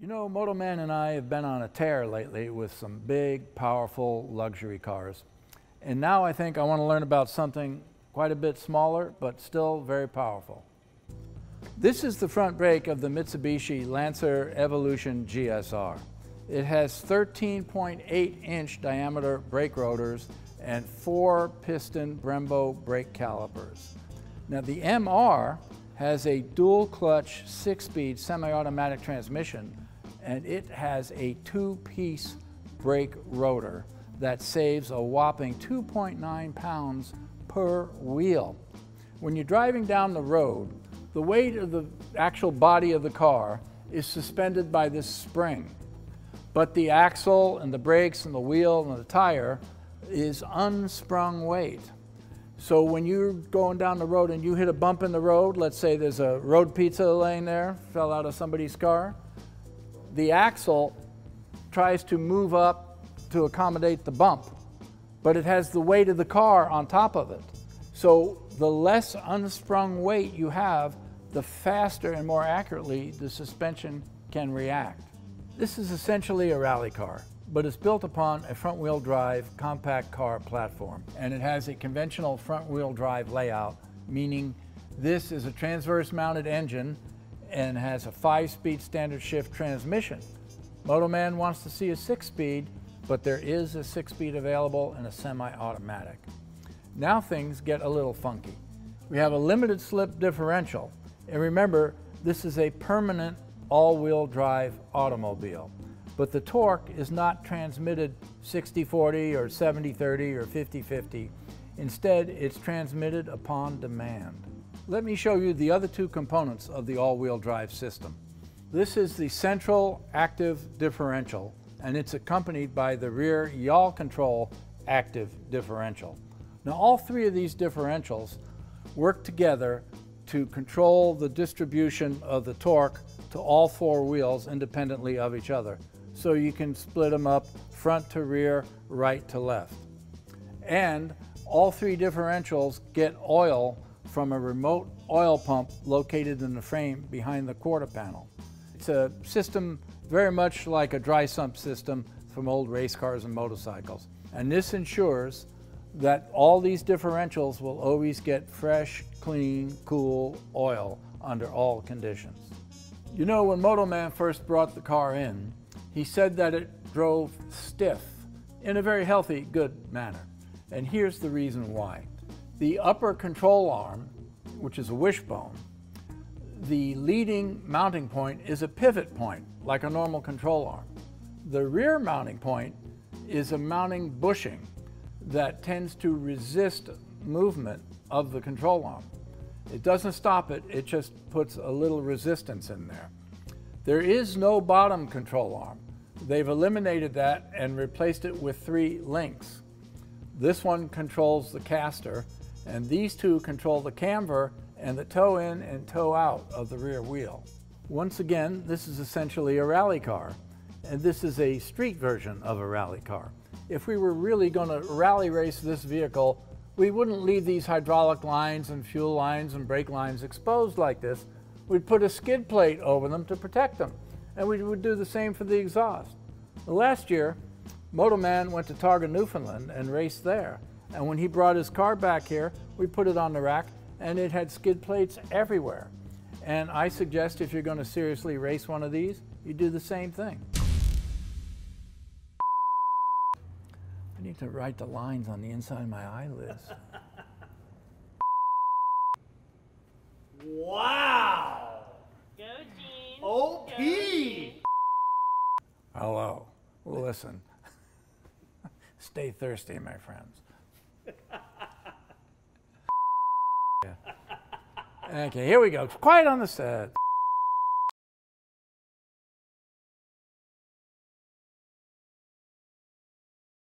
You know, MotoMan and I have been on a tear lately with some big, powerful luxury cars. And now I think I want to learn about something quite a bit smaller, but still very powerful. This is the front brake of the Mitsubishi Lancer Evolution GSR. It has 13.8-inch diameter brake rotors and 4-piston Brembo brake calipers. Now the MR has a dual-clutch 6-speed semi-automatic transmission, and it has a 2-piece brake rotor that saves a whopping 2.9 pounds per wheel. When you're driving down the road, the weight of the actual body of the car is suspended by this spring, but the axle and the brakes and the wheel and the tire is unsprung weight. So when you're going down the road and you hit a bump in the road, let's say there's a road pizza laying there, fell out of somebody's car, the axle tries to move up to accommodate the bump, but it has the weight of the car on top of it. So the less unsprung weight you have, the faster and more accurately the suspension can react. This is essentially a rally car, but it's built upon a front-wheel drive compact car platform, and it has a conventional front-wheel drive layout, meaning this is a transverse mounted engine and has a 5-speed standard shift transmission. MotoMan wants to see a 6-speed, but there is a 6-speed available in a semi-automatic. Now things get a little funky. We have a limited slip differential, and remember, this is a permanent all-wheel drive automobile, but the torque is not transmitted 60-40 or 70-30 or 50-50. Instead, it's transmitted upon demand. Let me show you the other two components of the all-wheel drive system. This is the central active differential, and it's accompanied by the rear yaw control active differential. Now all three of these differentials work together to control the distribution of the torque to all four wheels independently of each other. So you can split them up front to rear, right to left. And all three differentials get oil from a remote oil pump located in the frame behind the quarter panel. It's a system very much like a dry sump system from old race cars and motorcycles. And this ensures that all these differentials will always get fresh, clean, cool oil under all conditions. You know, when MotoMan first brought the car in, he said that it drove stiff in a very healthy, good manner. And here's the reason why. The upper control arm, which is a wishbone, the leading mounting point is a pivot point, like a normal control arm. The rear mounting point is a mounting bushing that tends to resist movement of the control arm. It doesn't stop it, it just puts a little resistance in there. There is no bottom control arm. They've eliminated that and replaced it with 3 links. This one controls the caster, and these two control the camber and the toe in and toe out of the rear wheel. Once again, this is essentially a rally car, and this is a street version of a rally car. If we were really going to rally race this vehicle, we wouldn't leave these hydraulic lines and fuel lines and brake lines exposed like this. We'd put a skid plate over them to protect them, and we would do the same for the exhaust. Last year, MotoMan went to Targa, Newfoundland and raced there. And when he brought his car back here, we put it on the rack and it had skid plates everywhere. And I suggest if you're going to seriously race one of these, you do the same thing. I need to write the lines on the inside of my eyelids. Wow! Go team! OP! Hello. Listen. Stay thirsty, my friends. Yeah. Okay, here we go. Quiet on the set.